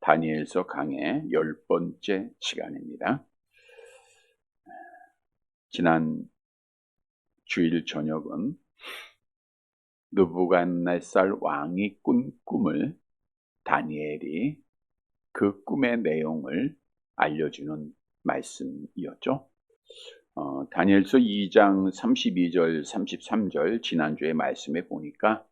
다니엘서 강의 10번째 시간입니다. 지난 주일 저녁은 느부갓네살 왕이 꾼 꿈을 다니엘이 그 꿈의 내용을 알려주는 말씀이었죠. 다니엘서 2장 32절 33절 지난주에 말씀해 보니까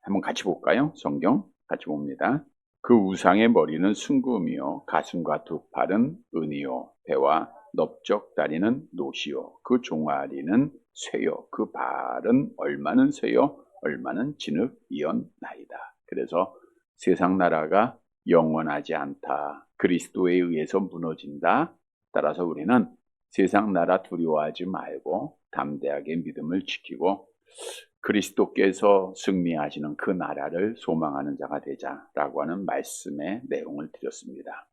한번 같이 볼까요? 성경 같이 봅니다. 그 우상의 머리는 순금이요 가슴과 두 팔은 은이요 배와 넓적 다리는 노시요 그 종아리는 쇠요 그 발은 얼마는 쇠요 얼마는 진흙이었나이다. 그래서 세상 나라가 영원하지 않다. 그리스도에 의해서 무너진다. 따라서 우리는 세상 나라 두려워하지 말고 담대하게 믿음을 지키고 그리스도께서 승리하시는 그 나라를 소망하는 자가 되자라고 하는 말씀의 내용을 드렸습니다.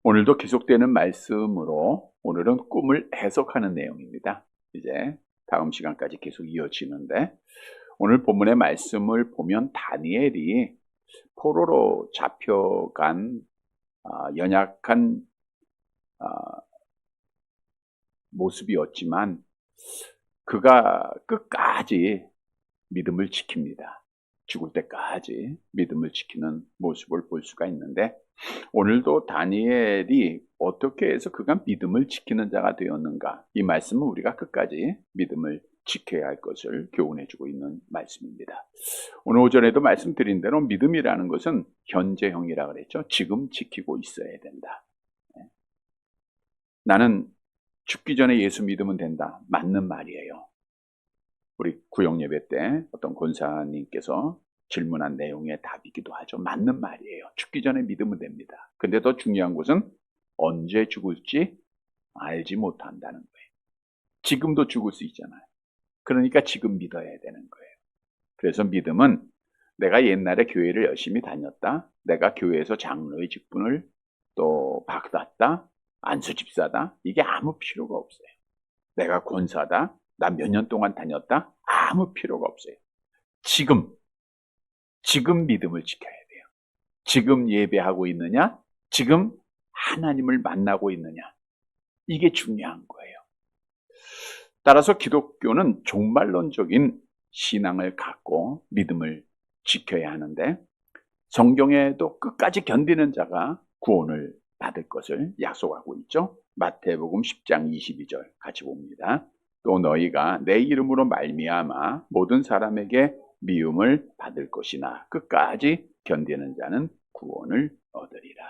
오늘도 계속되는 말씀으로 오늘은 꿈을 해석하는 내용입니다. 이제 다음 시간까지 계속 이어지는데 오늘 본문의 말씀을 보면 다니엘이 포로로 잡혀간 연약한 모습이었지만 그가 끝까지 믿음을 지킵니다. 죽을 때까지 믿음을 지키는 모습을 볼 수가 있는데 오늘도 다니엘이 어떻게 해서 그가 믿음을 지키는 자가 되었는가, 이 말씀은 우리가 끝까지 믿음을 지켜야 할 것을 교훈해주고 있는 말씀입니다. 오늘 오전에도 말씀드린 대로 믿음이라는 것은 현재형이라고 그랬죠. 지금 지키고 있어야 된다. 나는 죽기 전에 예수 믿으면 된다. 맞는 말이에요. 우리 구역예배 때 어떤 권사님께서 질문한 내용의 답이기도 하죠. 맞는 말이에요. 죽기 전에 믿으면 됩니다. 근데 더 중요한 것은 언제 죽을지 알지 못한다는 거예요. 지금도 죽을 수 있잖아요. 그러니까 지금 믿어야 되는 거예요. 그래서 믿음은 내가 옛날에 교회를 열심히 다녔다. 내가 교회에서 장로의 직분을 또 받았다. 안수집사다. 이게 아무 필요가 없어요. 내가 권사다. 나 몇 년 동안 다녔다. 아무 필요가 없어요. 지금 믿음을 지켜야 돼요. 지금 예배하고 있느냐? 지금 하나님을 만나고 있느냐? 이게 중요한 거예요. 따라서 기독교는 종말론적인 신앙을 갖고 믿음을 지켜야 하는데 성경에도 끝까지 견디는 자가 구원을 받을 것을 약속하고 있죠. 마태복음 10장 22절 같이 봅니다. 또 너희가 내 이름으로 말미암아 모든 사람에게 미움을 받을 것이나 끝까지 견디는 자는 구원을 얻으리라.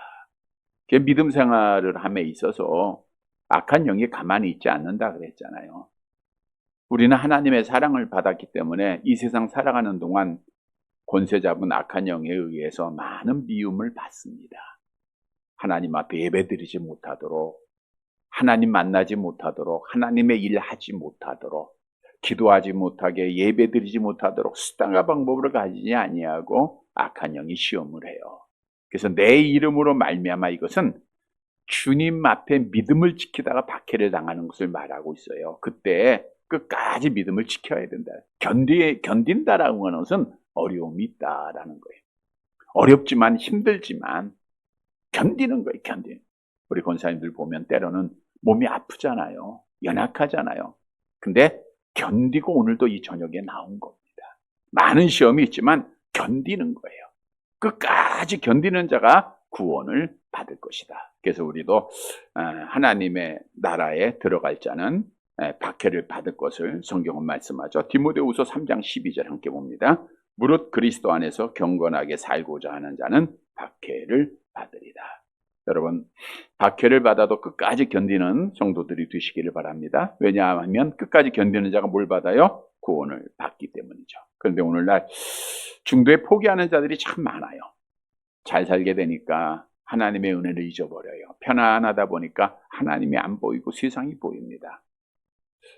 믿음 생활을 함에 있어서 악한 영이 가만히 있지 않는다 그랬잖아요. 우리는 하나님의 사랑을 받았기 때문에 이 세상 살아가는 동안 권세 잡은 악한 영에 의해서 많은 미움을 받습니다. 하나님 앞에 예배드리지 못하도록, 하나님 만나지 못하도록, 하나님의 일 하지 못하도록, 기도하지 못하게, 예배드리지 못하도록 수단과 방법으로 가지지 아니하고 악한 영이 시험을 해요. 그래서 내 이름으로 말미암아 이것은 주님 앞에 믿음을 지키다가 박해를 당하는 것을 말하고 있어요. 그때 끝까지 믿음을 지켜야 된다. 견딘다라는 것은 어려움이 있다라는 거예요. 어렵지만 힘들지만 견디는 거예요. 우리 권사님들 보면 때로는 몸이 아프잖아요. 연약하잖아요. 근데 견디고 오늘도 이 저녁에 나온 겁니다. 많은 시험이 있지만 견디는 거예요. 끝까지 견디는 자가 구원을 받을 것이다. 그래서 우리도 하나님의 나라에 들어갈 자는 박해를 받을 것을 성경은 말씀하죠. 디모데후서 3장 12절 함께 봅니다. 무릇 그리스도 안에서 경건하게 살고자 하는 자는 박해를 받으리라. 여러분, 박해를 받아도 끝까지 견디는 성도들이 되시기를 바랍니다. 왜냐하면 끝까지 견디는 자가 뭘 받아요? 구원을 받기 때문이죠. 그런데 오늘날 중도에 포기하는 자들이 참 많아요. 잘 살게 되니까 하나님의 은혜를 잊어버려요. 편안하다 보니까 하나님이 안 보이고 세상이 보입니다.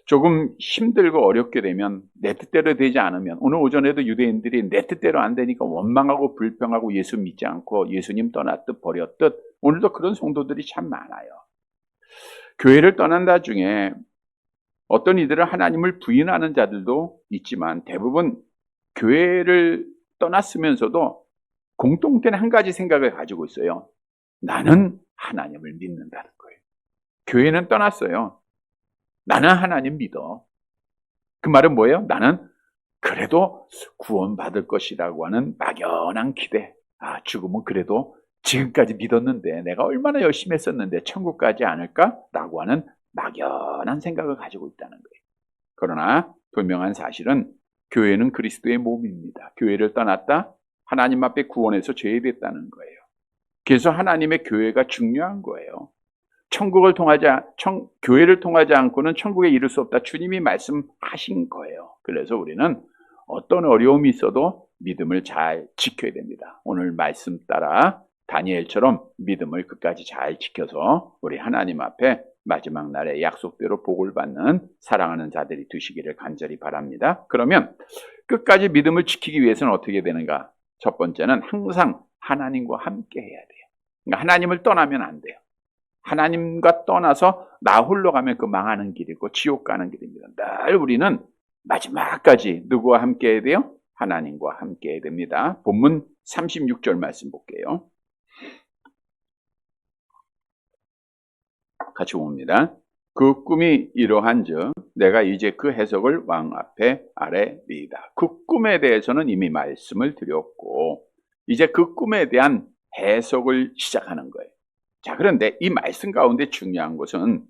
조금 힘들고 어렵게 되면 내 뜻대로 되지 않으면, 오늘 오전에도 유대인들이 내 뜻대로 안 되니까 원망하고 불평하고 예수 믿지 않고 예수님 떠났듯 버렸듯, 오늘도 그런 성도들이 참 많아요. 교회를 떠난다 중에 어떤 이들은 하나님을 부인하는 자들도 있지만 대부분 교회를 떠났으면서도 공통된 한 가지 생각을 가지고 있어요. 나는 하나님을 믿는다는 거예요. 교회는 떠났어요. 나는 하나님 믿어. 그 말은 뭐예요? 나는 그래도 구원받을 것이라고 하는 막연한 기대. 죽으면 그래도 지금까지 믿었는데 내가 얼마나 열심히 했었는데 천국 가지 않을까라고 하는 막연한 생각을 가지고 있다는 거예요. 그러나 분명한 사실은 교회는 그리스도의 몸입니다. 교회를 떠났다 하나님 앞에 구원해서 제외됐다는 거예요. 그래서 하나님의 교회가 중요한 거예요. 교회를 통하지 않고는 천국에 이를 수 없다. 주님이 말씀하신 거예요. 그래서 우리는 어떤 어려움이 있어도 믿음을 잘 지켜야 됩니다. 오늘 말씀 따라 다니엘처럼 믿음을 끝까지 잘 지켜서 우리 하나님 앞에 마지막 날에 약속대로 복을 받는 사랑하는 자들이 되시기를 간절히 바랍니다. 그러면 끝까지 믿음을 지키기 위해서는 어떻게 되는가? 첫 번째는 항상 하나님과 함께 해야 돼요. 그러니까 하나님을 떠나면 안 돼요. 하나님과 떠나서 나 홀로 가면 그 망하는 길이고 지옥 가는 길입니다. 늘 우리는 마지막까지 누구와 함께 해야 돼요? 하나님과 함께 해야 됩니다. 본문 36절 말씀 볼게요. 같이 봅니다. 그 꿈이 이러한즉 내가 이제 그 해석을 왕 앞에 아뢰리이다. 그 꿈에 대해서는 이미 말씀을 드렸고 이제 그 꿈에 대한 해석을 시작하는 거예요. 자, 그런데 이 말씀 가운데 중요한 것은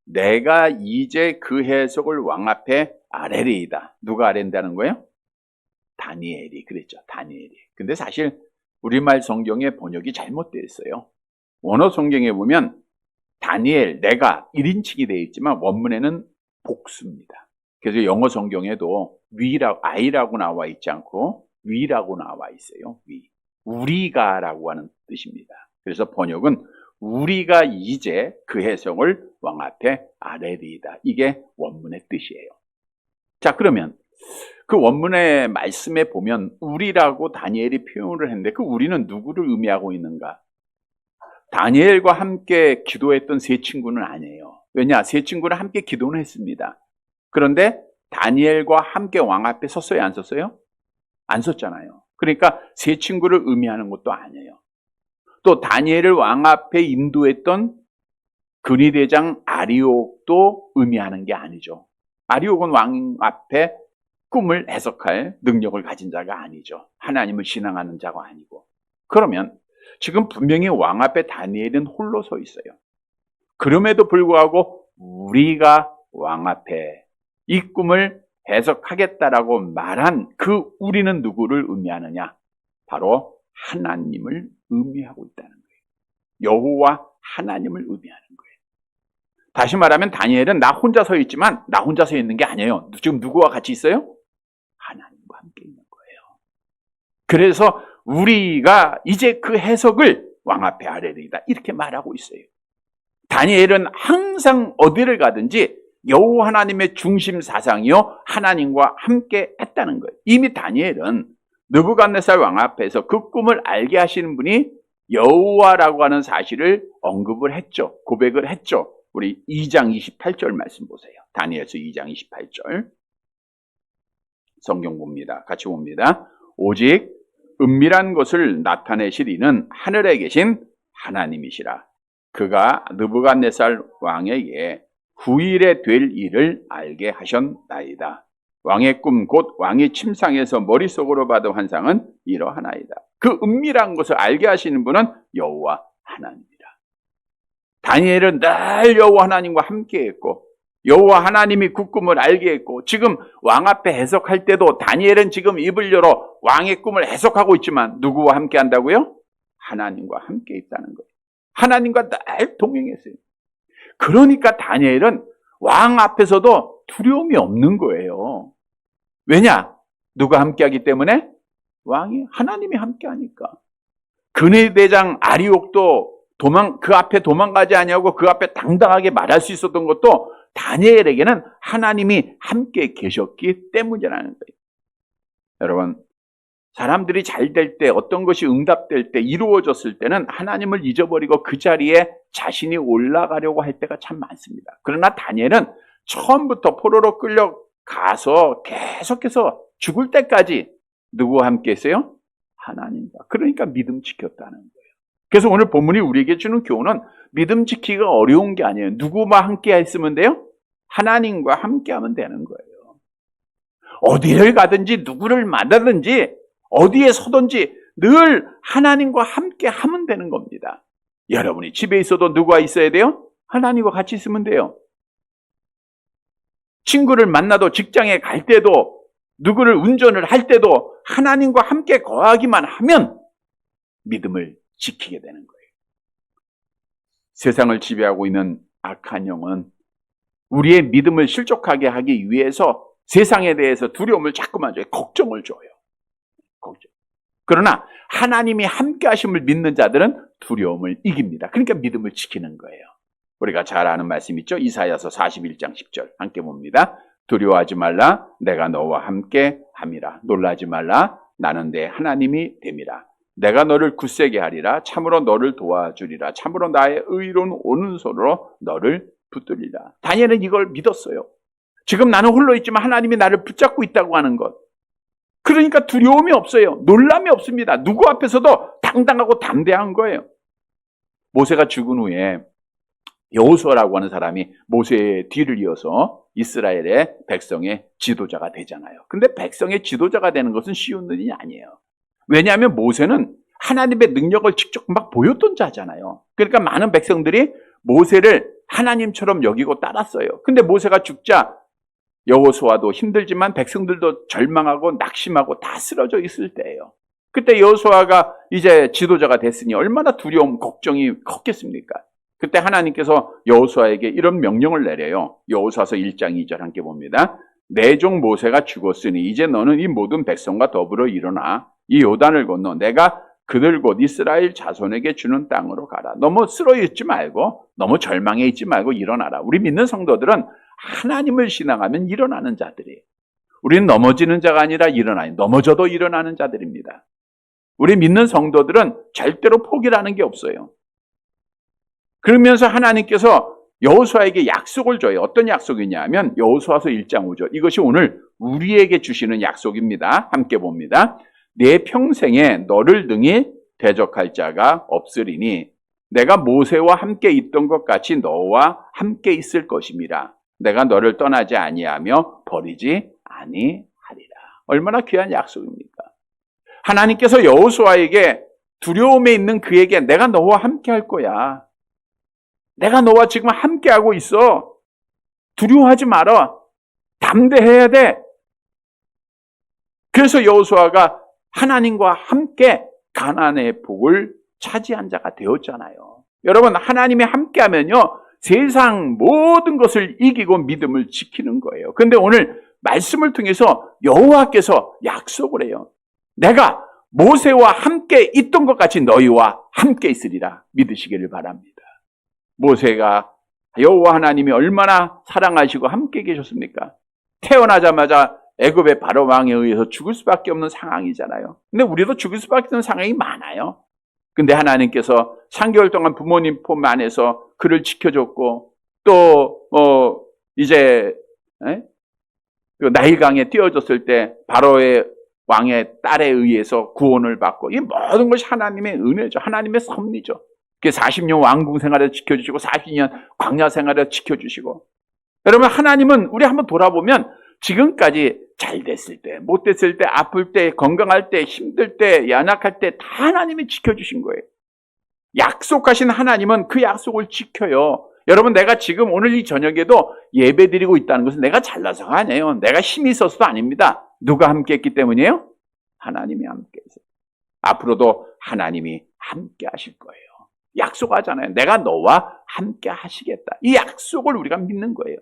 내가 이제 그 해석을 왕 앞에 아뢰리이다. 누가 아뢰는다는 거예요? 다니엘이 그랬죠. 다니엘이. 근데 사실 우리말 성경의 번역이 잘못되어 있어요. 원어 성경에 보면 다니엘, 내가 1인칭이 되어 있지만 원문에는 복수입니다. 그래서 영어 성경에도 I라고 나와 있지 않고 위라고 나와 있어요. 위. 우리가라고 하는 뜻입니다. 그래서 번역은 우리가 이제 그 해석을 왕 앞에 아뢰리이다. 이게 원문의 뜻이에요. 자, 그러면 그 원문의 말씀에 보면 우리라고 다니엘이 표현을 했는데 그 우리는 누구를 의미하고 있는가? 다니엘과 함께 기도했던 세 친구는 아니에요. 왜냐? 세 친구는 함께 기도는 했습니다. 그런데 다니엘과 함께 왕 앞에 섰어요? 안 섰어요? 안 섰잖아요. 그러니까 세 친구를 의미하는 것도 아니에요. 또 다니엘을 왕 앞에 인도했던 근위대장 아리옥도 의미하는 게 아니죠. 아리옥은 왕 앞에 꿈을 해석할 능력을 가진 자가 아니죠. 하나님을 신앙하는 자가 아니고. 그러면 지금 분명히 왕 앞에 다니엘은 홀로 서 있어요. 그럼에도 불구하고 우리가 왕 앞에 이 꿈을 해석하겠다라고 말한 그 우리는 누구를 의미하느냐? 바로 하나님을 의미하고 있다는 거예요. 여호와 하나님을 의미하는 거예요. 다시 말하면 다니엘은 나 혼자 서 있지만 나 혼자 서 있는 게 아니에요. 지금 누구와 같이 있어요? 하나님과 함께 있는 거예요. 그래서 우리가 이제 그 해석을 왕 앞에 아뢰리이다. 이렇게 말하고 있어요. 다니엘은 항상 어디를 가든지 여호와 하나님의 중심 사상이요 하나님과 함께 했다는 거예요. 이미 다니엘은 느부갓네살 왕 앞에서 그 꿈을 알게 하시는 분이 여호와라고 하는 사실을 언급을 했죠. 고백을 했죠. 우리 2장 28절 말씀 보세요. 다니엘서 2장 28절 성경 봅니다. 같이 봅니다. 오직 은밀한 것을 나타내실 이는 하늘에 계신 하나님이시라. 그가 느부갓네살 왕에게 후일에 될 일을 알게 하셨나이다. 왕의 꿈 곧 왕이 침상에서 머릿속으로 받은 환상은 이러하나이다. 그 은밀한 것을 알게 하시는 분은 여호와 하나님이라. 다니엘은 늘 여호와 하나님과 함께 했고 여호와 하나님이 그 꿈을 알게 했고 지금 왕 앞에 해석할 때도 다니엘은 지금 입을 열어 왕의 꿈을 해석하고 있지만 누구와 함께 한다고요? 하나님과 함께 있다는 거예요. 하나님과 늘 동행했어요. 그러니까 다니엘은 왕 앞에서도 두려움이 없는 거예요. 왜냐? 누가 함께하기 때문에? 왕이 하나님이 함께하니까. 근위대장 아리옥도 그 앞에 도망가지 아니하고 그 앞에 당당하게 말할 수 있었던 것도 다니엘에게는 하나님이 함께 계셨기 때문이라는 거예요. 여러분, 사람들이 잘 될 때, 어떤 것이 응답될 때, 이루어졌을 때는 하나님을 잊어버리고 그 자리에 자신이 올라가려고 할 때가 참 많습니다. 그러나 다니엘은 처음부터 포로로 끌려가서 계속해서 죽을 때까지 누구와 함께 했어요? 하나님과. 그러니까 믿음 지켰다는 거예요. 그래서 오늘 본문이 우리에게 주는 교훈은 믿음 지키기가 어려운 게 아니에요. 누구만 함께 했으면 돼요? 하나님과 함께 하면 되는 거예요. 어디를 가든지 누구를 만나든지 어디에 서든지 늘 하나님과 함께 하면 되는 겁니다. 여러분이 집에 있어도 누구와 있어야 돼요? 하나님과 같이 있으면 돼요. 친구를 만나도 직장에 갈 때도 누구를 운전을 할 때도 하나님과 함께 거하기만 하면 믿음을 지키게 되는 거예요. 세상을 지배하고 있는 악한 영은 우리의 믿음을 실족하게 하기 위해서 세상에 대해서 두려움을 자꾸만 줘요. 걱정을 줘요. 걱정. 그러나 하나님이 함께 하심을 믿는 자들은 두려움을 이깁니다. 그러니까 믿음을 지키는 거예요. 우리가 잘 아는 말씀 있죠? 이사야서 41장 10절 함께 봅니다. 두려워하지 말라, 내가 너와 함께 함이라. 놀라지 말라, 나는 내 하나님이 됨이라. 내가 너를 굳세게 하리라. 참으로 너를 도와주리라. 참으로 나의 의로운 오른손으로 너를 붙들리라. 다니엘은 이걸 믿었어요. 지금 나는 홀로 있지만 하나님이 나를 붙잡고 있다고 하는 것. 그러니까 두려움이 없어요. 놀람이 없습니다. 누구 앞에서도 당당하고 담대한 거예요. 모세가 죽은 후에 여호수아라고 하는 사람이 모세의 뒤를 이어서 이스라엘의 백성의 지도자가 되잖아요. 근데 백성의 지도자가 되는 것은 쉬운 일이 아니에요. 왜냐하면 모세는 하나님의 능력을 직접 막 보였던 자잖아요. 그러니까 많은 백성들이 모세를 하나님처럼 여기고 따랐어요. 근데 모세가 죽자 여호수아도 힘들지만 백성들도 절망하고 낙심하고 다 쓰러져 있을 때예요. 그때 여호수아가 이제 지도자가 됐으니 얼마나 두려움, 걱정이 컸겠습니까? 그때 하나님께서 여호수아에게 이런 명령을 내려요. 여호수아서 1장 2절 함께 봅니다. 내 종 모세가 죽었으니 이제 너는 이 모든 백성과 더불어 일어나 이 요단을 건너 내가 그들 곧 이스라엘 자손에게 주는 땅으로 가라. 너무 쓰러져 있지 말고 너무 절망해 있지 말고 일어나라. 우리 믿는 성도들은 하나님을 신앙하면 일어나는 자들이에요. 우리는 넘어지는 자가 아니라 일어나요. 넘어져도 일어나는 자들입니다. 우리 믿는 성도들은 절대로 포기라는 게 없어요. 그러면서 하나님께서 여호수아에게 약속을 줘요. 어떤 약속이냐 하면 여호수아서 1장 5절. 이것이 오늘 우리에게 주시는 약속입니다. 함께 봅니다. 내 평생에 너를 등이 대적할 자가 없으리니 내가 모세와 함께 있던 것 같이 너와 함께 있을 것임이라. 내가 너를 떠나지 아니하며 버리지 아니하리라. 얼마나 귀한 약속입니까? 하나님께서 여호수아에게 두려움에 있는 그에게 내가 너와 함께 할 거야. 내가 너와 지금 함께 하고 있어. 두려워하지 마라. 담대해야 돼. 그래서 여호수아가 하나님과 함께 가나안의 복을 차지한 자가 되었잖아요. 여러분, 하나님이 함께하면요 세상 모든 것을 이기고 믿음을 지키는 거예요. 그런데 오늘 말씀을 통해서 여호와께서 약속을 해요. 내가 모세와 함께 있던 것 같이 너희와 함께 있으리라. 믿으시기를 바랍니다. 모세가 여호와 하나님이 얼마나 사랑하시고 함께 계셨습니까? 태어나자마자 애굽의 바로 왕에 의해서 죽을 수밖에 없는 상황이잖아요. 근데 우리도 죽을 수밖에 없는 상황이 많아요. 근데 하나님께서 3개월 동안 부모님 품 안에서 그를 지켜줬고 또 이제 그 나일강에 띄어졌을 때 바로의 왕의 딸에 의해서 구원을 받고 이 모든 것이 하나님의 은혜죠. 하나님의 섭리죠. 40년 왕궁 생활을 지켜주시고 40년 광야 생활을 지켜주시고 여러분 하나님은 우리 한번 돌아보면 지금까지 잘 됐을 때, 못 됐을 때, 아플 때, 건강할 때, 힘들 때, 연약할 때 다 하나님이 지켜주신 거예요. 약속하신 하나님은 그 약속을 지켜요. 여러분 내가 지금 오늘 이 저녁에도 예배 드리고 있다는 것은 내가 잘나서가 아니에요. 내가 힘이 있어서도 아닙니다. 누가 함께 했기 때문이에요? 하나님이 함께 했어요. 앞으로도 하나님이 함께 하실 거예요. 약속하잖아요. 내가 너와 함께 하시겠다. 이 약속을 우리가 믿는 거예요.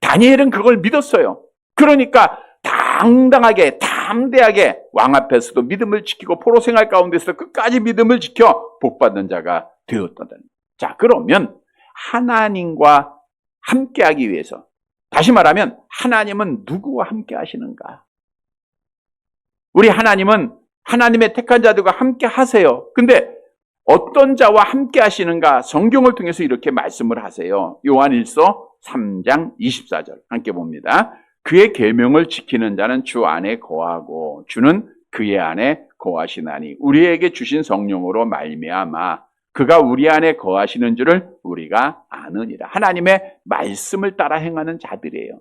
다니엘은 그걸 믿었어요. 그러니까 당당하게 담대하게 왕 앞에서도 믿음을 지키고 포로 생활 가운데서 끝까지 믿음을 지켜 복받는 자가 되었다는. 자, 그러면 하나님과 함께하기 위해서 다시 말하면 하나님은 누구와 함께 하시는가? 우리 하나님은 하나님의 택한 자들과 함께 하세요. 근데 어떤 자와 함께 하시는가? 성경을 통해서 이렇게 말씀을 하세요. 요한일서 3장 24절 함께 봅니다. 그의 계명을 지키는 자는 주 안에 거하고 주는 그의 안에 거하시나니 우리에게 주신 성령으로 말미암아 그가 우리 안에 거하시는 줄을 우리가 아느니라. 하나님의 말씀을 따라 행하는 자들이에요.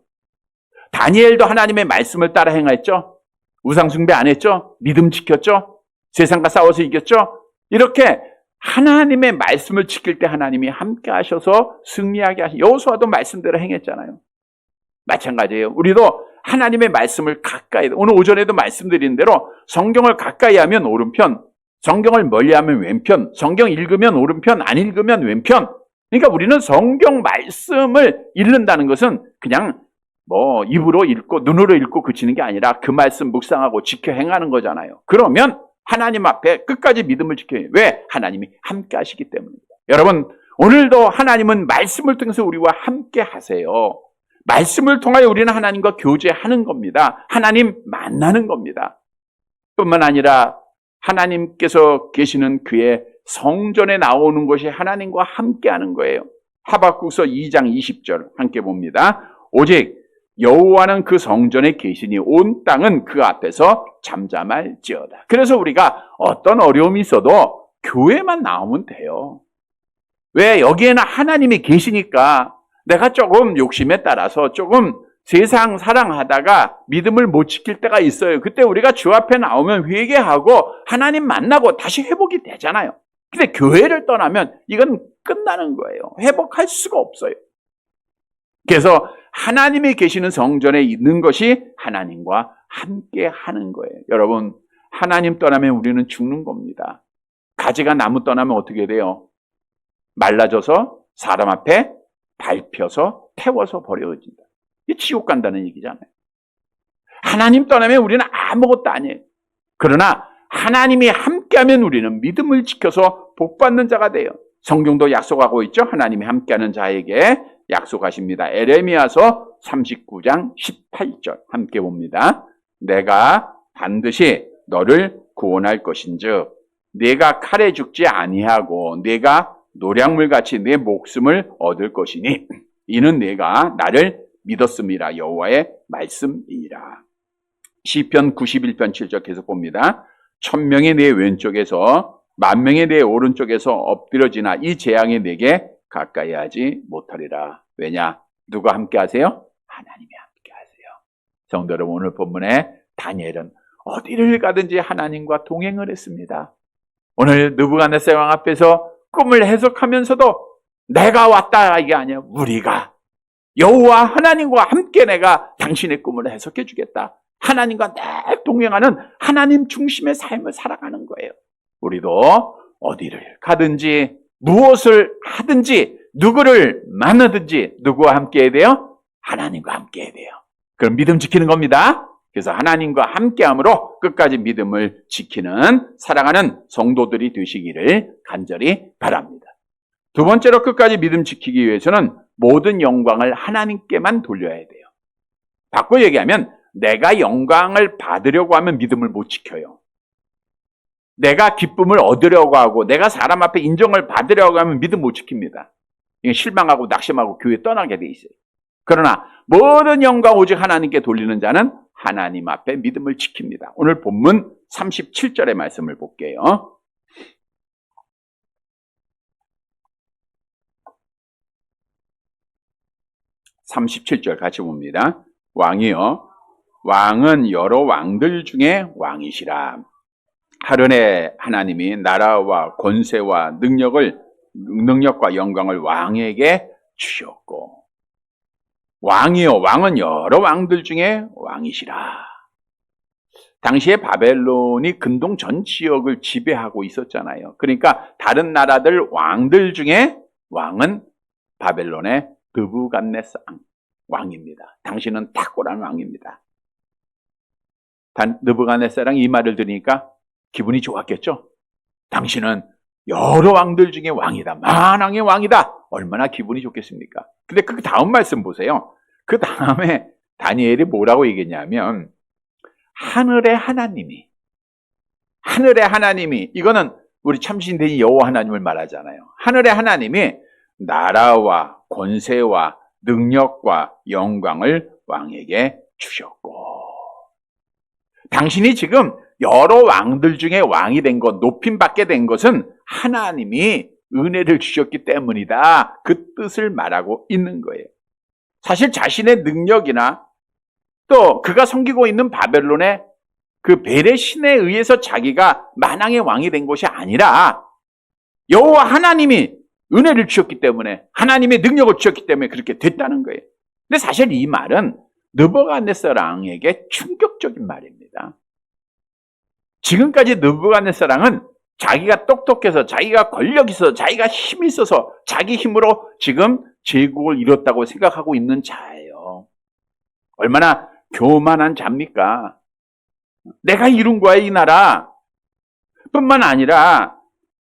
다니엘도 하나님의 말씀을 따라 행했죠. 우상숭배 안 했죠. 믿음 지켰죠. 세상과 싸워서 이겼죠. 이렇게 하나님의 말씀을 지킬 때 하나님이 함께 하셔서 승리하게 하신, 여호수아도 말씀대로 행했잖아요. 마찬가지예요. 우리도 하나님의 말씀을 가까이, 오늘 오전에도 말씀드린 대로 성경을 가까이 하면 오른편, 성경을 멀리하면 왼편, 성경 읽으면 오른편, 안 읽으면 왼편. 그러니까 우리는 성경 말씀을 읽는다는 것은 그냥 입으로 읽고 눈으로 읽고 그치는 게 아니라 그 말씀 묵상하고 지켜 행하는 거잖아요. 그러면 하나님 앞에 끝까지 믿음을 지켜요. 왜? 하나님이 함께 하시기 때문입니다. 여러분, 오늘도 하나님은 말씀을 통해서 우리와 함께 하세요. 말씀을 통하여 우리는 하나님과 교제하는 겁니다. 하나님 만나는 겁니다. 뿐만 아니라 하나님께서 계시는 그의 성전에 나오는 것이 하나님과 함께하는 거예요. 하박국서 2장 20절 함께 봅니다. 오직 여호와는 그 성전에 계시니 온 땅은 그 앞에서 잠잠할지어다. 그래서 우리가 어떤 어려움이 있어도 교회만 나오면 돼요. 왜? 여기에는 하나님이 계시니까. 내가 조금 욕심에 따라서 조금 세상 사랑하다가 믿음을 못 지킬 때가 있어요. 그때 우리가 주 앞에 나오면 회개하고 하나님 만나고 다시 회복이 되잖아요. 근데 교회를 떠나면 이건 끝나는 거예요. 회복할 수가 없어요. 그래서 하나님이 계시는 성전에 있는 것이 하나님과 함께 하는 거예요. 여러분, 하나님 떠나면 우리는 죽는 겁니다. 가지가 나무 떠나면 어떻게 돼요? 말라져서 사람 앞에 밟혀서 태워서 버려진다. 이게 지옥 간다는 얘기잖아요. 하나님 떠나면 우리는 아무것도 아니에요. 그러나 하나님이 함께하면 우리는 믿음을 지켜서 복받는 자가 돼요. 성경도 약속하고 있죠. 하나님이 함께하는 자에게 약속하십니다. 에레미야서 39장 18절 함께 봅니다. 내가 반드시 너를 구원할 것인즉 네가 칼에 죽지 아니하고 네가 노량물같이 내 목숨을 얻을 것이니 이는 내가 나를 믿었음이라. 여호와의 말씀이라. 시편 91편 7절 계속 봅니다. 1000명이 내 왼쪽에서 10,000명이 내 오른쪽에서 엎드려지나 이 재앙이 내게 가까이 하지 못하리라. 왜냐? 누가 함께 하세요? 하나님이 함께 하세요. 성도 여러분, 오늘 본문에 다니엘은 어디를 가든지 하나님과 동행을 했습니다. 오늘 느부갓네살 왕 앞에서 꿈을 해석하면서도 내가 왔다 이게 아니야. 우리가 여호와 하나님과 함께 내가 당신의 꿈을 해석해 주겠다. 하나님과 늘 동행하는 하나님 중심의 삶을 살아가는 거예요. 우리도 어디를 가든지 무엇을 하든지 누구를 만나든지 누구와 함께 해야 돼요? 하나님과 함께 해야 돼요. 그럼 믿음 지키는 겁니다. 그래서 하나님과 함께함으로 끝까지 믿음을 지키는 사랑하는 성도들이 되시기를 간절히 바랍니다. 두 번째로 끝까지 믿음 지키기 위해서는 모든 영광을 하나님께만 돌려야 돼요. 바꿔 얘기하면 내가 영광을 받으려고 하면 믿음을 못 지켜요. 내가 기쁨을 얻으려고 하고 내가 사람 앞에 인정을 받으려고 하면 믿음 못 지킵니다. 실망하고 낙심하고 교회 떠나게 돼 있어요. 그러나 모든 영광 오직 하나님께 돌리는 자는 하나님 앞에 믿음을 지킵니다. 오늘 본문 37절의 말씀을 볼게요. (37절) 같이 봅니다. 왕이여, 왕은 여러 왕들 중에 왕이시라. 하늘의 하나님이 나라와 권세와 능력과 영광을 왕에게 주셨고, 왕이요, 왕은 여러 왕들 중에 왕이시라. 당시에 바벨론이 근동 전 지역을 지배하고 있었잖아요. 그러니까 다른 나라들 왕들 중에 왕은 바벨론의 느부갓네살 왕입니다. 당신은 탁월한 왕입니다. 느부갓네살은 이 말을 들으니까 기분이 좋았겠죠? 당신은 여러 왕들 중에 왕이다. 만왕의 왕이다. 얼마나 기분이 좋겠습니까? 근데 그 다음 말씀 보세요. 그 다음에 다니엘이 뭐라고 얘기했냐면 하늘의 하나님이 이거는 우리 참신된 여호와 하나님을 말하잖아요. 하늘의 하나님이 나라와 권세와 능력과 영광을 왕에게 주셨고, 당신이 지금 여러 왕들 중에 왕이 된 것, 높임 받게 된 것은 하나님이 은혜를 주셨기 때문이다. 그 뜻을 말하고 있는 거예요. 사실 자신의 능력이나 또 그가 섬기고 있는 바벨론의 그 벨의 신에 의해서 자기가 만왕의 왕이 된 것이 아니라 여호와 하나님이 은혜를 주셨기 때문에, 하나님의 능력을 주셨기 때문에 그렇게 됐다는 거예요. 근데 사실 이 말은 느부갓네살 왕에게 충격적인 말입니다. 지금까지 느부갓네살 왕은 자기가 똑똑해서, 자기가 권력 있어서, 자기가 힘이 있어서 자기 힘으로 지금 제국을 이뤘다고 생각하고 있는 자예요. 얼마나 교만한 자입니까? 내가 이룬 거야, 이 나라. 뿐만 아니라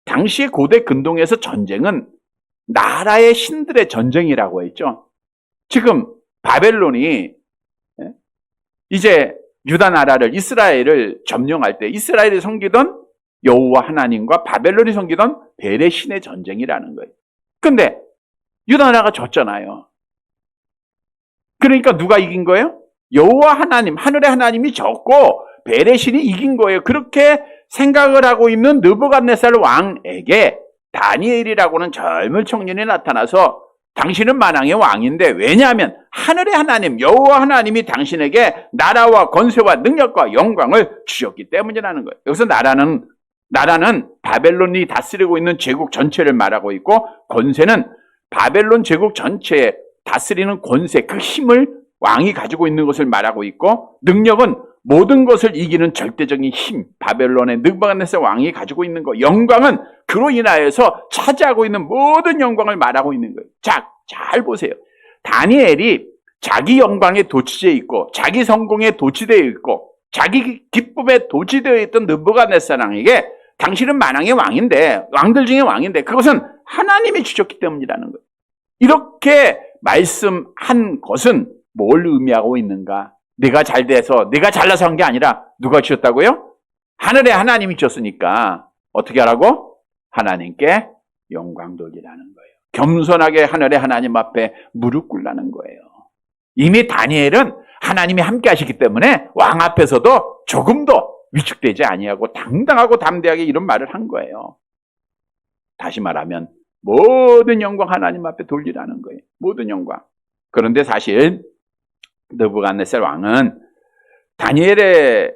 당시 고대 근동에서 전쟁은 나라의 신들의 전쟁이라고 했죠. 지금 바벨론이 이제 유다 나라를, 이스라엘을 점령할 때 이스라엘이 섬기던 여호와 하나님과 바벨론이 섬기던 벨의 신의 전쟁이라는 거예요. 근데 유다 나라가 졌잖아요. 그러니까 누가 이긴 거예요? 여호와 하나님, 하늘의 하나님이 졌고 벨의 신이 이긴 거예요. 그렇게 생각을 하고 있는 느부갓네살 왕에게 다니엘이라고는 젊은 청년이 나타나서 당신은 만왕의 왕인데, 왜냐하면 하늘의 하나님, 여호와 하나님이 당신에게 나라와 권세와 능력과 영광을 주셨기 때문이라는 거예요. 여기서 나라는 바벨론이 다스리고 있는 제국 전체를 말하고 있고, 권세는 바벨론 제국 전체에 다스리는 권세, 그 힘을 왕이 가지고 있는 것을 말하고 있고, 능력은 모든 것을 이기는 절대적인 힘, 바벨론의 느부갓네살 왕이 가지고 있는 것, 영광은 그로 인하여서 차지하고 있는 모든 영광을 말하고 있는 거예요. 자, 잘 보세요. 다니엘이 자기 영광에 도취되어 있고, 자기 성공에 도취되어 있고, 자기 기쁨에 도취되어 있던 느부갓네살 왕에게 당신은 만왕의 왕인데, 왕들 중에 왕인데, 그것은 하나님이 주셨기 때문이라는 거예요. 이렇게 말씀한 것은 뭘 의미하고 있는가? 내가 잘 돼서, 내가 잘나서 한 게 아니라 누가 주셨다고요? 하늘의 하나님이 주셨으니까 어떻게 하라고? 하나님께 영광 돌리라는 거예요. 겸손하게 하늘의 하나님 앞에 무릎 꿇라는 거예요. 이미 다니엘은 하나님이 함께 하시기 때문에 왕 앞에서도 조금도 위축되지 아니하고 당당하고 담대하게 이런 말을 한 거예요. 다시 말하면 모든 영광 하나님 앞에 돌리라는 거예요. 모든 영광. 그런데 사실 느부갓네살 왕은 다니엘의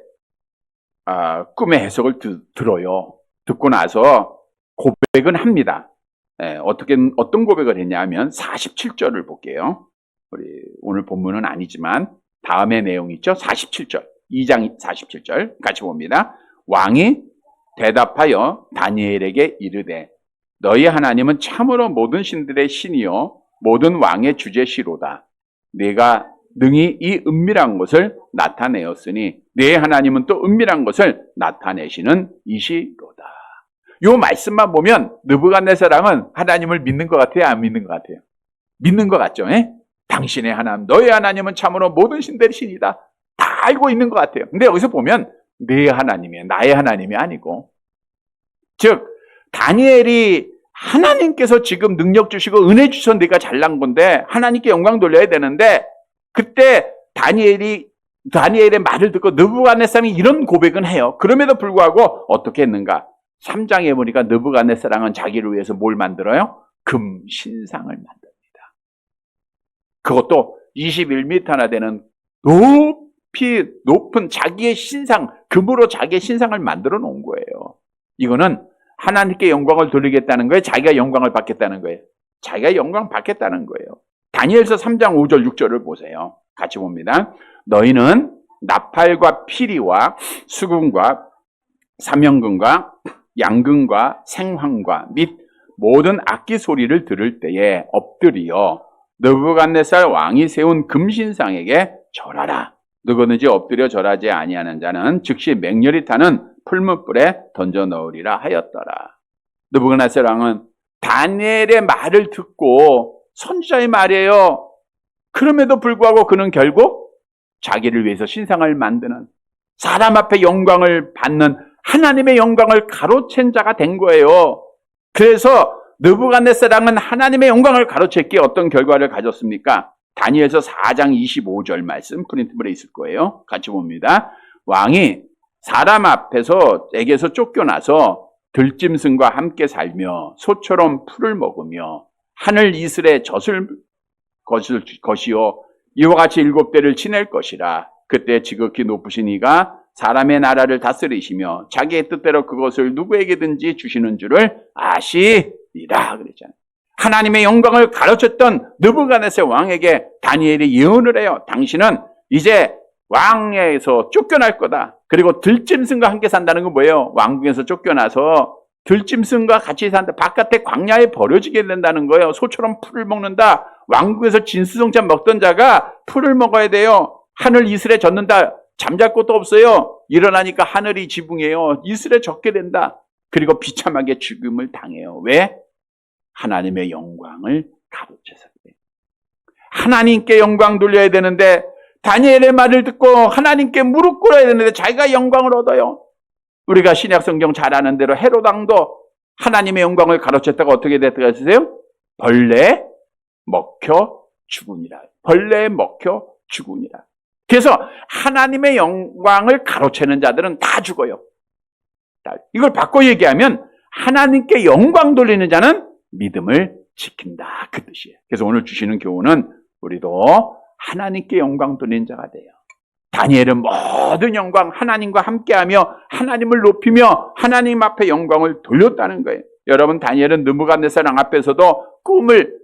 꿈의 해석을 들어요. 듣고 나서 고백은 합니다. 어떤 고백을 했냐면 47절을 볼게요. 우리 오늘 본문은 아니지만 다음의 내용 있죠. 47절, 2장 47절 같이 봅니다. 왕이 대답하여 다니엘에게 이르되 너희 하나님은 참으로 모든 신들의 신이요 모든 왕의 주제시로다. 네가 능히 이 은밀한 것을 나타내었으니 네 하나님은 또 은밀한 것을 나타내시는 이시로다. 요 말씀만 보면 느부갓네살 왕은 하나님을 믿는 것 같아요? 안 믿는 것 같아요? 믿는 것 같죠? 당신의 하나님, 너의 하나님은 참으로 모든 신들의 신이다. 다 알고 있는 것 같아요. 근데 여기서 보면 네 하나님이에요. 나의 하나님이 아니고. 즉 다니엘이 하나님께서 지금 능력 주시고 은혜 주셔서 네가 잘난 건데 하나님께 영광 돌려야 되는데, 그때 다니엘의 말을 듣고 느부갓네살이 이런 고백은 해요. 그럼에도 불구하고 어떻게 했는가? 3장에 보니까 느부갓네살 왕은 자기를 위해서 뭘 만들어요? 금 신상을 만듭니다. 그것도 21m나 되는 높은 자기의 신상, 금으로 자기의 신상을 만들어 놓은 거예요. 이거는 하나님께 영광을 돌리겠다는 거예요? 자기가 영광을 받겠다는 거예요? 자기가 영광 받겠다는 거예요. 다니엘서 3장 5절 6절을 보세요. 같이 봅니다. 너희는 나팔과 피리와 수금과 사명금과 양금과 생황과 및 모든 악기 소리를 들을 때에 엎드리어 느부갓네살 왕이 세운 금신상에게 절하라. 누구든지 엎드려 절하지 아니하는 자는 즉시 맹렬히 타는 풀무불에 던져 넣으리라 하였더라. 느부갓네살 왕은 다니엘의 말을 듣고, 선지자의 말이에요. 그럼에도 불구하고 그는 결국 자기를 위해서 신상을 만드는, 사람 앞에 영광을 받는 하나님의 영광을 가로챈 자가 된 거예요. 그래서 느부갓네살 왕은 하나님의 영광을 가로챘기에 어떤 결과를 가졌습니까? 다니엘서 4장 25절 말씀 프린트물에 있을 거예요. 같이 봅니다. 왕이 사람 에게서 쫓겨나서 들짐승과 함께 살며 소처럼 풀을 먹으며 하늘 이슬에 젖을 것이요 이와 같이 7대를 지낼 것이라. 그때 지극히 높으신 이가 사람의 나라를 다스리시며 자기의 뜻대로 그것을 누구에게든지 주시는 줄을 아시리라 그랬잖아요. 하나님의 영광을 가르쳤던 느부갓네살 왕에게 다니엘이 예언을 해요. 당신은 이제 왕에서 쫓겨날 거다. 그리고 들짐승과 함께 산다는 건 뭐예요? 왕궁에서 쫓겨나서 들짐승과 같이 산다. 바깥에 광야에 버려지게 된다는 거예요. 소처럼 풀을 먹는다. 왕궁에서 진수성찬 먹던 자가 풀을 먹어야 돼요. 하늘 이슬에 젖는다. 잠잘 곳도 없어요. 일어나니까 하늘이 지붕이에요. 이슬에 젖게 된다. 그리고 비참하게 죽음을 당해요. 왜? 하나님의 영광을 가로채서 그래요. 하나님께 영광 돌려야 되는데 다니엘의 말을 듣고 하나님께 무릎 꿇어야 되는데 자기가 영광을 얻어요. 우리가 신약 성경 잘 아는 대로 헤롯 왕도 하나님의 영광을 가로챘다가 어떻게 됐다고 하세요? 벌레에 먹혀 죽으니라. 벌레에 먹혀 죽으니라. 그래서 하나님의 영광을 가로채는 자들은 다 죽어요. 이걸 바꿔 얘기하면 하나님께 영광 돌리는 자는 믿음을 지킨다. 그 뜻이에요. 그래서 오늘 주시는 교훈은 우리도 하나님께 영광 돌리는 자가 돼요. 다니엘은 모든 영광 하나님과 함께하며 하나님을 높이며 하나님 앞에 영광을 돌렸다는 거예요. 여러분 다니엘은 느부갓네살 왕 앞에서도 꿈을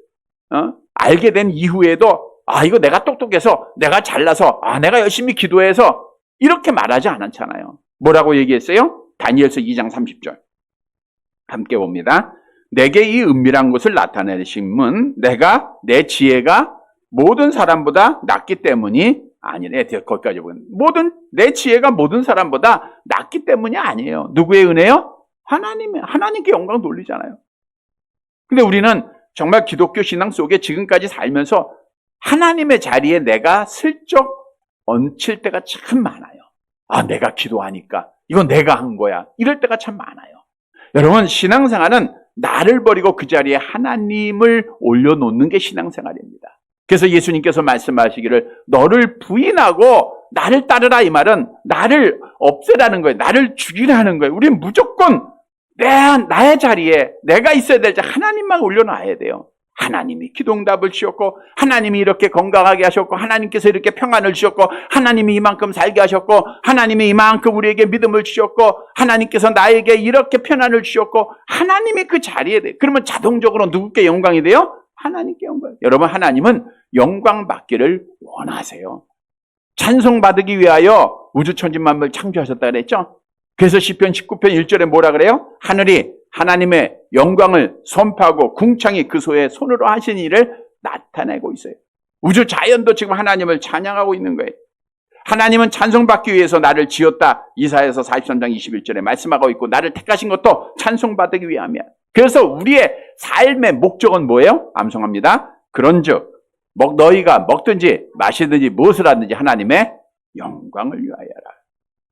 알게 된 이후에도 이거 내가 똑똑해서 내가 잘나서 내가 열심히 기도해서 이렇게 말하지 않았잖아요. 뭐라고 얘기했어요? 다니엘서 2장 30절 함께 봅니다. 내게 이 은밀한 것을 나타내심은 내가 내 지혜가 모든 사람보다 낫기 때문이 아니래. 거기까지 보면 내 지혜가 모든 사람보다 낫기 때문이 아니에요. 누구의 은혜요? 하나님께 영광 돌리잖아요. 근데 우리는 정말 기독교 신앙 속에 지금까지 살면서 하나님의 자리에 내가 슬쩍 얹힐 때가 참 많아요. 내가 기도하니까 이건 내가 한 거야. 이럴 때가 참 많아요. 여러분 신앙생활은 나를 버리고 그 자리에 하나님을 올려놓는 게 신앙생활입니다. 그래서 예수님께서 말씀하시기를 너를 부인하고 나를 따르라 이 말은 나를 없애라는 거예요. 나를 죽이라는 거예요. 우리는 무조건 나의 자리에 내가 있어야 될 때 하나님만 올려놔야 돼요. 하나님이 기도응답을 주셨고 하나님이 이렇게 건강하게 하셨고 하나님께서 이렇게 평안을 주셨고 하나님이 이만큼 살게 하셨고 하나님이 이만큼 우리에게 믿음을 주셨고 하나님께서 나에게 이렇게 평안을 주셨고 하나님이 그 자리에 돼요. 그러면 자동적으로 누구께 영광이 돼요? 하나님께 영광. 여러분 하나님은 영광 받기를 원하세요. 찬송 받기 위하여 우주 천지 만물 창조하셨다 그랬죠? 그래서 시편 19편 1절에 뭐라 그래요? 하늘이 하나님의 영광을 선포하고 궁창이 그 소의 손으로 하신 일을 나타내고 있어요. 우주 자연도 지금 하나님을 찬양하고 있는 거예요. 하나님은 찬송받기 위해서 나를 지었다. 이사야서 43장 21절에 말씀하고 있고 나를 택하신 것도 찬송받기 위함이야. 그래서 우리의 삶의 목적은 뭐예요? 암송합니다. 그런즉 너희가 먹든지 마시든지 무엇을 하든지 하나님의 영광을 위하여라.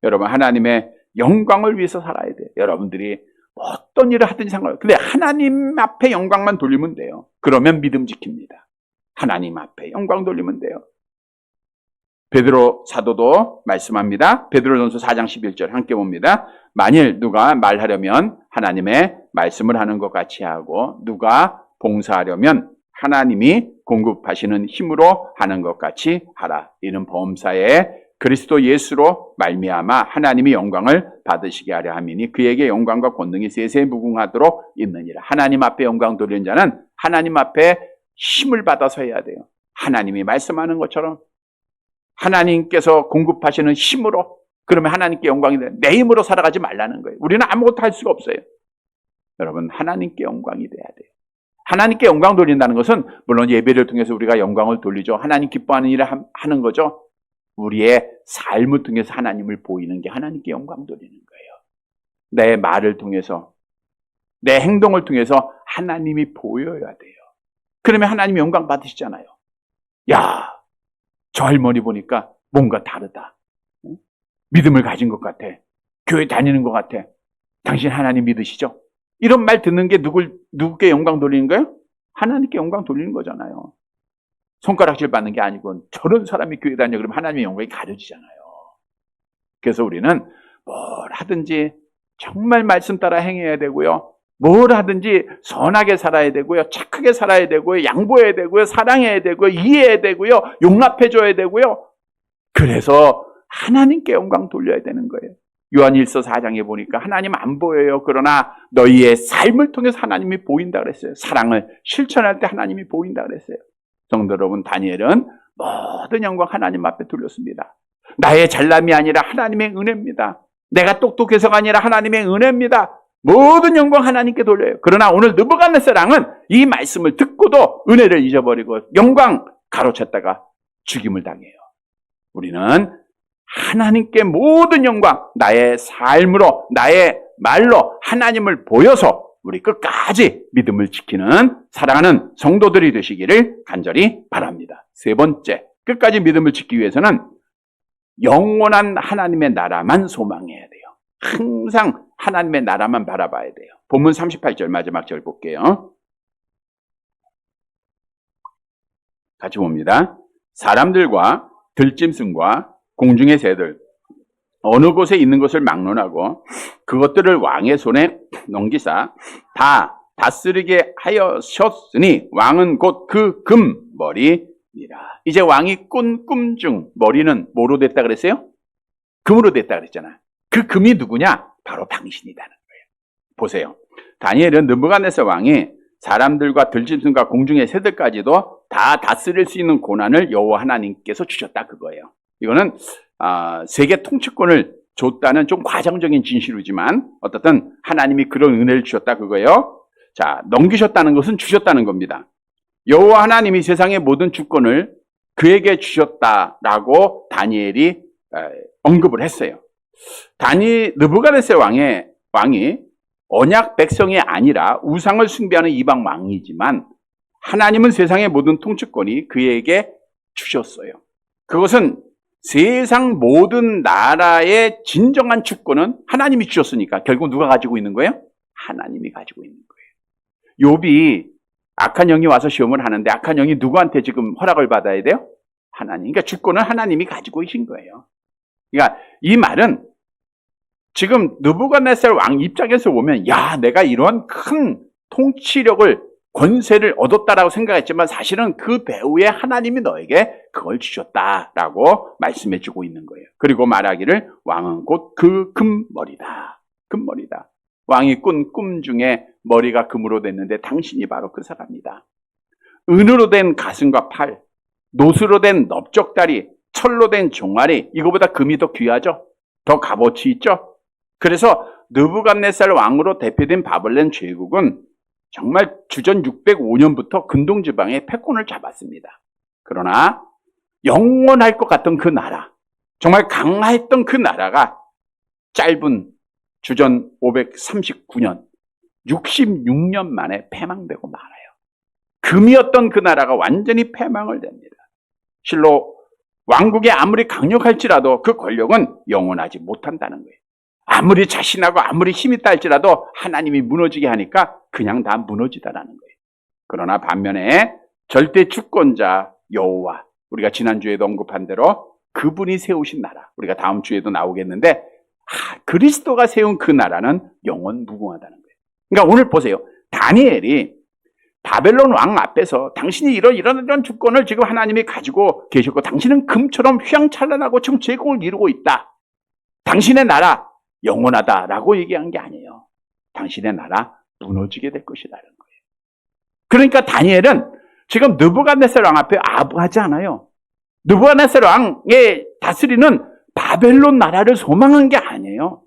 여러분 하나님의 영광을 위해서 살아야 돼요. 여러분들이 어떤 일을 하든지 상관없어요. 근데 하나님 앞에 영광만 돌리면 돼요. 그러면 믿음 지킵니다. 하나님 앞에 영광 돌리면 돼요. 베드로 사도도 말씀합니다. 베드로전서 4장 11절 함께 봅니다. 만일 누가 말하려면 하나님의 말씀을 하는 것 같이 하고 누가 봉사하려면 하나님이 공급하시는 힘으로 하는 것 같이 하라. 이는 범사에 그리스도 예수로 말미암아 하나님이 영광을 받으시게 하려 함이니 그에게 영광과 권능이 세세 무궁하도록 있느니라. 하나님 앞에 영광 돌리는 자는 하나님 앞에 힘을 받아서 해야 돼요. 하나님이 말씀하는 것처럼 하나님께서 공급하시는 힘으로. 그러면 하나님께 영광이 돼요. 내 힘으로 살아가지 말라는 거예요. 우리는 아무것도 할 수가 없어요. 여러분 하나님께 영광이 돼야 돼요. 하나님께 영광 돌린다는 것은 물론 예배를 통해서 우리가 영광을 돌리죠. 하나님 기뻐하는 일을 하는 거죠. 우리의 삶을 통해서 하나님을 보이는 게 하나님께 영광 돌리는 거예요. 내 말을 통해서 내 행동을 통해서 하나님이 보여야 돼요. 그러면 하나님이 영광 받으시잖아요. 야, 저 할머니 보니까 뭔가 다르다. 믿음을 가진 것 같아. 교회 다니는 것 같아. 당신 하나님 믿으시죠? 이런 말 듣는 게 누구께 영광 돌리는 거예요? 하나님께 영광 돌리는 거잖아요. 손가락질 받는 게 아니고 저런 사람이 교회 다녀 그러면 하나님의 영광이 가려지잖아요. 그래서 우리는 뭘 하든지 정말 말씀 따라 행해야 되고요. 뭘 하든지 선하게 살아야 되고요. 착하게 살아야 되고요. 양보해야 되고요. 사랑해야 되고요. 이해해야 되고요. 용납해줘야 되고요. 그래서 하나님께 영광 돌려야 되는 거예요. 요한일서 4장에 보니까 하나님 안 보여요. 그러나 너희의 삶을 통해서 하나님이 보인다 그랬어요. 사랑을 실천할 때 하나님이 보인다 그랬어요. 성도 여러분, 다니엘은 모든 영광 하나님 앞에 돌렸습니다. 나의 잘남이 아니라 하나님의 은혜입니다. 내가 똑똑해서가 아니라 하나님의 은혜입니다. 모든 영광 하나님께 돌려요. 그러나 오늘 느부갓네살왕은 이 말씀을 듣고도 은혜를 잊어버리고 영광 가로챘다가 죽임을 당해요. 우리는 하나님께 모든 영광, 나의 삶으로, 나의 말로 하나님을 보여서 우리 끝까지 믿음을 지키는 사랑하는 성도들이 되시기를 간절히 바랍니다. 세 번째, 끝까지 믿음을 지키기 위해서는 영원한 하나님의 나라만 소망해야 돼요. 항상 하나님의 나라만 바라봐야 돼요. 본문 38절 마지막 절 볼게요. 같이 봅니다. 사람들과 들짐승과 공중의 새들 어느 곳에 있는 것을 막론하고 그것들을 왕의 손에 넘기사 다 다스리게 하였으니 왕은 곧 그 금머리니라. 이제 왕이 꾼 꿈 중 머리는 뭐로 됐다 그랬어요? 금으로 됐다 그랬잖아. 그 금이 누구냐? 바로 당신이라는 거예요. 보세요. 다니엘은 느부갓네살 왕이 사람들과 들짐승과 공중의 새들까지도 다 다스릴 수 있는 고난을 여호와 하나님께서 주셨다 그거예요. 이거는 세계 통치권을 줬다는 좀 과장적인 진실이지만 어떻든 하나님이 그런 은혜를 주셨다 그거예요. 자, 넘기셨다는 것은 주셨다는 겁니다. 여호와 하나님이 세상의 모든 주권을 그에게 주셨다라고 다니엘이 언급을 했어요. 느부갓네살 왕이 언약 백성이 아니라 우상을 숭배하는 이방 왕이지만 하나님은 세상의 모든 통치권이 그에게 주셨어요. 그것은 세상 모든 나라의 진정한 주권은 하나님이 주셨으니까 결국 누가 가지고 있는 거예요? 하나님이 가지고 있는 거예요. 욥이 악한 영이 와서 시험을 하는데 악한 영이 누구한테 지금 허락을 받아야 돼요? 하나님. 그러니까 주권은 하나님이 가지고 계신 거예요. 그러니까 이 말은 지금 느부갓네살 왕 입장에서 보면 야, 내가 이런 큰 통치력을 권세를 얻었다라고 생각했지만 사실은 그 배후에 하나님이 너에게 그걸 주셨다라고 말씀해주고 있는 거예요. 그리고 말하기를 왕은 곧 그 금머리다. 금머리다. 왕이 꾼 꿈 중에 머리가 금으로 됐는데 당신이 바로 그 사람이다. 은으로 된 가슴과 팔, 노수로 된 넓적다리, 철로 된 종아리, 이거보다 금이 더 귀하죠? 더 값어치 있죠? 그래서 느부갓네살 왕으로 대표된 바벨론 제국은 정말 주전 605년부터 근동지방에 패권을 잡았습니다. 그러나 영원할 것 같던 그 나라, 정말 강화했던 그 나라가 짧은 주전 539년, 66년 만에 패망되고 말아요. 금이었던 그 나라가 완전히 패망을 됩니다. 실로 왕국이 아무리 강력할지라도 그 권력은 영원하지 못한다는 거예요. 아무리 자신하고 아무리 힘이 있다 할지라도 하나님이 무너지게 하니까 그냥 다 무너지다라는 거예요. 그러나 반면에 절대 주권자 여호와, 우리가 지난주에도 언급한 대로 그분이 세우신 나라, 우리가 다음 주에도 나오겠는데 그리스도가 세운 그 나라는 영원 무궁하다는 거예요. 그러니까 오늘 보세요. 다니엘이 바벨론 왕 앞에서 당신이 이런 주권을 지금 하나님이 가지고 계셨고 당신은 금처럼 휘황찬란하고 지금 제국을 이루고 있다. 당신의 나라 영원하다라고 얘기한 게 아니에요. 당신의 나라 무너지게 될 것이라는 거예요. 그러니까 다니엘은 지금 느부갓네살 왕 앞에 아부하지 않아요. 느부갓네살 왕의 다스리는 바벨론 나라를 소망한 게 아니에요.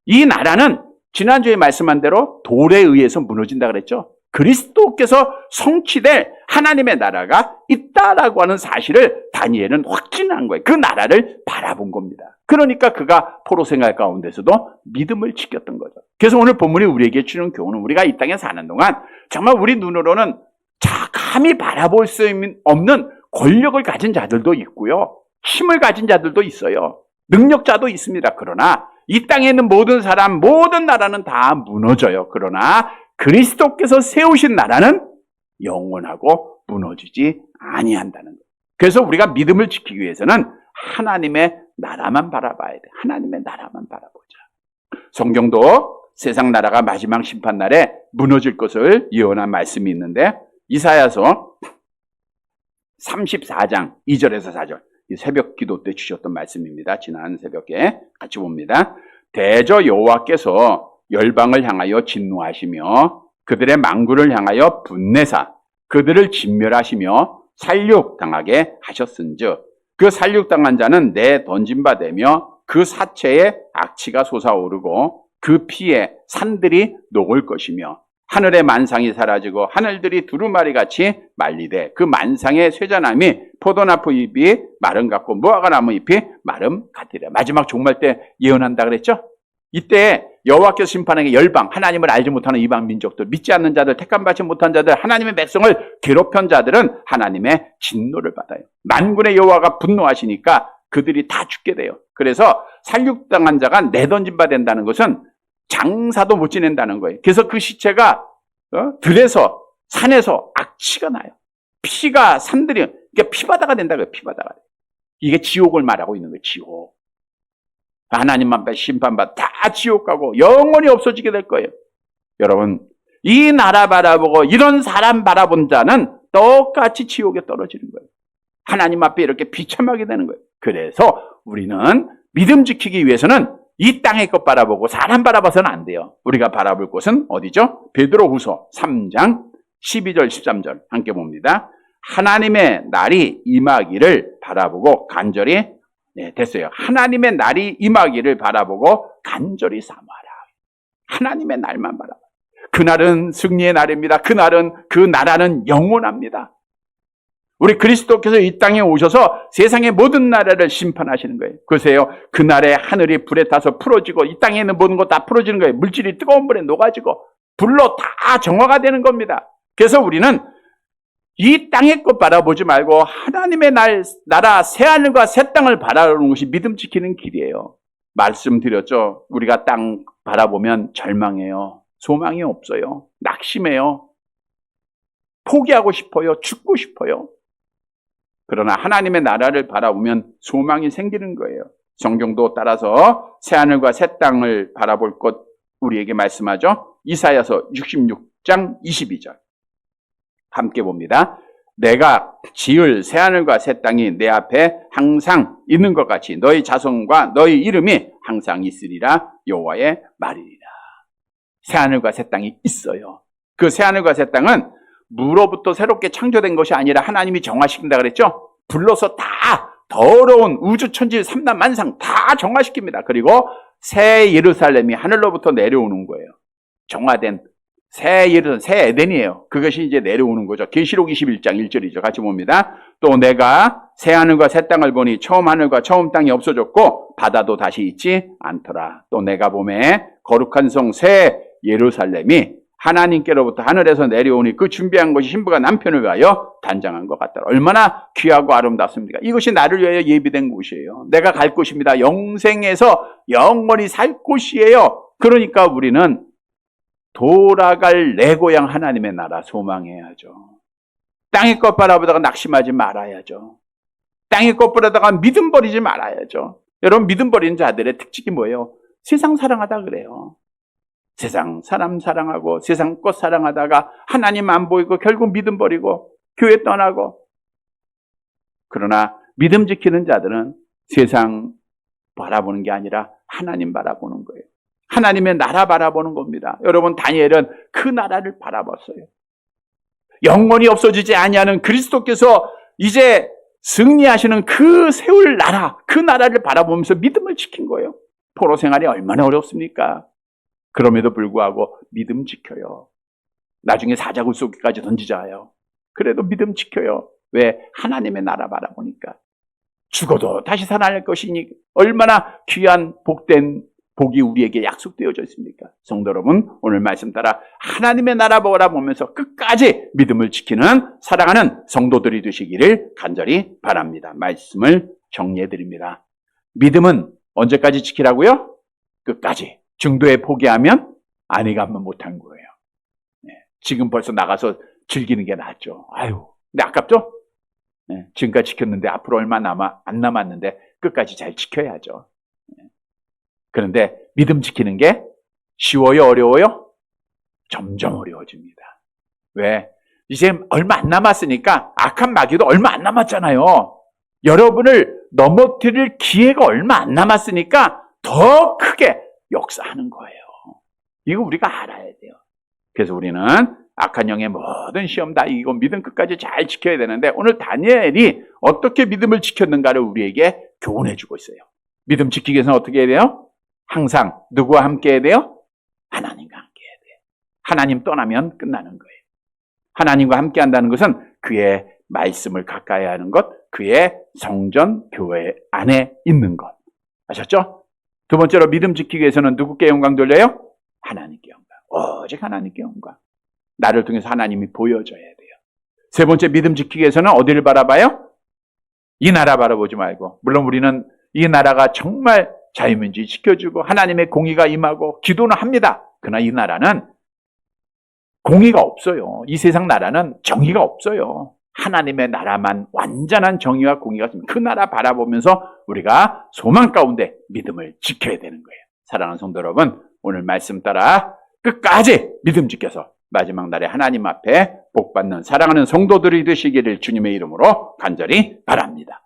이 나라는 지난주에 말씀한 대로 돌에 의해서 무너진다 그랬죠. 그리스도께서 성취될 하나님의 나라가 있다라고 하는 사실을 다니엘은 확신한 거예요. 그 나라를 바라본 겁니다. 그러니까 그가 포로 생활 가운데서도 믿음을 지켰던 거죠. 그래서 오늘 본문이 우리에게 주는 교훈은 우리가 이 땅에 사는 동안 정말 우리 눈으로는 감히 바라볼 수 없는 권력을 가진 자들도 있고요. 힘을 가진 자들도 있어요. 능력자도 있습니다. 그러나 이 땅에 있는 모든 사람, 모든 나라는 다 무너져요. 그러나 그리스도께서 세우신 나라는 영원하고 무너지지 아니한다는 거예요. 그래서 우리가 믿음을 지키기 위해서는 하나님의 나라만 바라봐야 돼. 하나님의 나라만 바라보자. 성경도 세상 나라가 마지막 심판날에 무너질 것을 예언한 말씀이 있는데 이사야서 34장 2절에서 4절 새벽 기도 때 주셨던 말씀입니다. 지난 새벽에 같이 봅니다. 대저 여호와께서 열방을 향하여 진노하시며 그들의 망구를 향하여 분내사 그들을 진멸하시며 살육당하게 하셨은즉 그 살육당한 자는 내 던진 바 되며 그 사체에 악취가 솟아오르고 그 피에 산들이 녹을 것이며 하늘의 만상이 사라지고 하늘들이 두루마리같이 말리되 그 만상의 쇠자나무 포도나무 잎이 마름 같고 무화과나무 잎이 마름 같으리라. 마지막 종말 때 예언한다 그랬죠? 이때 여호와께서 심판하게 열방, 하나님을 알지 못하는 이방 민족들, 믿지 않는 자들, 택함받지 못한 자들, 하나님의 백성을 괴롭힌 자들은 하나님의 진노를 받아요. 만군의 여호와가 분노하시니까 그들이 다 죽게 돼요. 그래서 살육당한 자가 내던진 바 된다는 것은 장사도 못 지낸다는 거예요. 그래서 그 시체가 들에서 산에서 악취가 나요. 피가 산들이 그러니까 피바다가 된다고요. 피바다가. 이게 지옥을 말하고 있는 거예요. 지옥. 하나님만 심판받아 다 지옥 가고 영원히 없어지게 될 거예요. 여러분, 이 나라 바라보고 이런 사람 바라본 자는 똑같이 지옥에 떨어지는 거예요. 하나님 앞에 이렇게 비참하게 되는 거예요. 그래서 우리는 믿음 지키기 위해서는 이 땅의 것 바라보고 사람 바라봐서는 안 돼요. 우리가 바라볼 곳은 어디죠? 베드로후서 3장 12절 13절 함께 봅니다. 하나님의 날이 임하기를 바라보고 간절히 됐어요. 하나님의 날이 임하기를 바라보고 간절히 사모하라. 하나님의 날만 바라봐. 그날은 승리의 날입니다. 그날은 그 나라는 영원합니다. 우리 그리스도께서 이 땅에 오셔서 세상의 모든 나라를 심판하시는 거예요. 그러세요. 그날에 하늘이 불에 타서 풀어지고 이 땅에 있는 모든 것 다 풀어지는 거예요. 물질이 뜨거운 불에 녹아지고 불로 다 정화가 되는 겁니다. 그래서 우리는 이 땅의 것 바라보지 말고 하나님의 나라 새하늘과 새 땅을 바라보는 것이 믿음 지키는 길이에요. 말씀드렸죠. 우리가 땅 바라보면 절망해요. 소망이 없어요. 낙심해요. 포기하고 싶어요. 죽고 싶어요. 그러나 하나님의 나라를 바라보면 소망이 생기는 거예요. 성경도 따라서 새하늘과 새 땅을 바라볼 것 우리에게 말씀하죠. 이사야서 66장 22절 함께 봅니다. 내가 지을 새하늘과 새 땅이 내 앞에 항상 있는 것 같이 너희 자손과 너희 이름이 항상 있으리라 여호와의 말이니라. 새하늘과 새 땅이 있어요. 그 새하늘과 새 땅은 무로부터 새롭게 창조된 것이 아니라 하나님이 정화시킨다 그랬죠? 불러서 다 더러운 우주 천지 삼단 만상 다 정화시킵니다. 그리고 새 예루살렘이 하늘로부터 내려오는 거예요. 정화된 새 예루살렘, 새 에덴이에요. 그것이 이제 내려오는 거죠. 계시록 21장 1절이죠. 같이 봅니다. 또 내가 새 하늘과 새 땅을 보니 처음 하늘과 처음 땅이 없어졌고 바다도 다시 있지 않더라. 또 내가 보매 거룩한 성 새 예루살렘이 하나님께로부터 하늘에서 내려오니 그 준비한 것이 신부가 남편을 위하여 단장한 것 같더라. 얼마나 귀하고 아름답습니까? 이것이 나를 위하여 예비된 곳이에요. 내가 갈 곳입니다. 영생에서 영원히 살 곳이에요. 그러니까 우리는 돌아갈 내 고향 하나님의 나라 소망해야죠. 땅의 것 바라보다가 낙심하지 말아야죠. 땅의 것 보다가 믿음 버리지 말아야죠. 여러분, 믿음 버리는 자들의 특징이 뭐예요? 세상 사랑하다 그래요. 세상 사람 사랑하고 세상 것 사랑하다가 하나님 안 보이고 결국 믿음 버리고 교회 떠나고. 그러나 믿음 지키는 자들은 세상 바라보는 게 아니라 하나님 바라보는 거예요. 하나님의 나라 바라보는 겁니다. 여러분, 다니엘은 그 나라를 바라봤어요. 영원히 없어지지 아니하는 그리스도께서 이제 승리하시는 그 세울 나라, 그 나라를 바라보면서 믿음을 지킨 거예요. 포로 생활이 얼마나 어렵습니까? 그럼에도 불구하고 믿음 지켜요. 나중에 사자굴 속까지 던지자요. 그래도 믿음 지켜요. 왜? 하나님의 나라 바라보니까. 죽어도 다시 살아날 것이니 얼마나 귀한 복된 복이 우리에게 약속되어져 있습니까? 성도 여러분, 오늘 말씀 따라 하나님의 나라 바라보면서 끝까지 믿음을 지키는 사랑하는 성도들이 되시기를 간절히 바랍니다. 말씀을 정리해 드립니다. 믿음은 언제까지 지키라고요? 끝까지. 중도에 포기하면 아내가 하면 못한 거예요. 지금 벌써 나가서 즐기는 게 낫죠. 아유, 근데 아깝죠? 지금까지 지켰는데 앞으로 얼마 안 남았는데 끝까지 잘 지켜야죠. 그런데 믿음 지키는 게 쉬워요, 어려워요? 점점 어려워집니다. 왜? 이제 얼마 안 남았으니까 악한 마귀도 얼마 안 남았잖아요. 여러분을 넘어뜨릴 기회가 얼마 안 남았으니까 더 크게 역사하는 거예요. 이거 우리가 알아야 돼요. 그래서 우리는 악한 영의 모든 시험 다 이기고 믿음 끝까지 잘 지켜야 되는데 오늘 다니엘이 어떻게 믿음을 지켰는가를 우리에게 교훈해 주고 있어요. 믿음 지키기 위해서는 어떻게 해야 돼요? 항상 누구와 함께 해야 돼요? 하나님과 함께 해야 돼요. 하나님 떠나면 끝나는 거예요. 하나님과 함께 한다는 것은 그의 말씀을 가까이 하는 것, 그의 성전, 교회 안에 있는 것. 아셨죠? 두 번째로 믿음 지키기 위해서는 누구께 영광 돌려요? 하나님께 영광. 오직 하나님께 영광. 나를 통해서 하나님이 보여져야 돼요. 세 번째 믿음 지키기 위해서는 어디를 바라봐요? 이 나라 바라보지 말고, 물론 우리는 이 나라가 정말 자유민주주의 지켜주고 하나님의 공의가 임하고 기도는 합니다. 그러나 이 나라는 공의가 없어요. 이 세상 나라는 정의가 없어요. 하나님의 나라만 완전한 정의와 공의가 있습니다. 그 나라 바라보면서 우리가 소망 가운데 믿음을 지켜야 되는 거예요. 사랑하는 성도 여러분, 오늘 말씀 따라 끝까지 믿음 지켜서 마지막 날에 하나님 앞에 복받는 사랑하는 성도들이 되시기를 주님의 이름으로 간절히 바랍니다.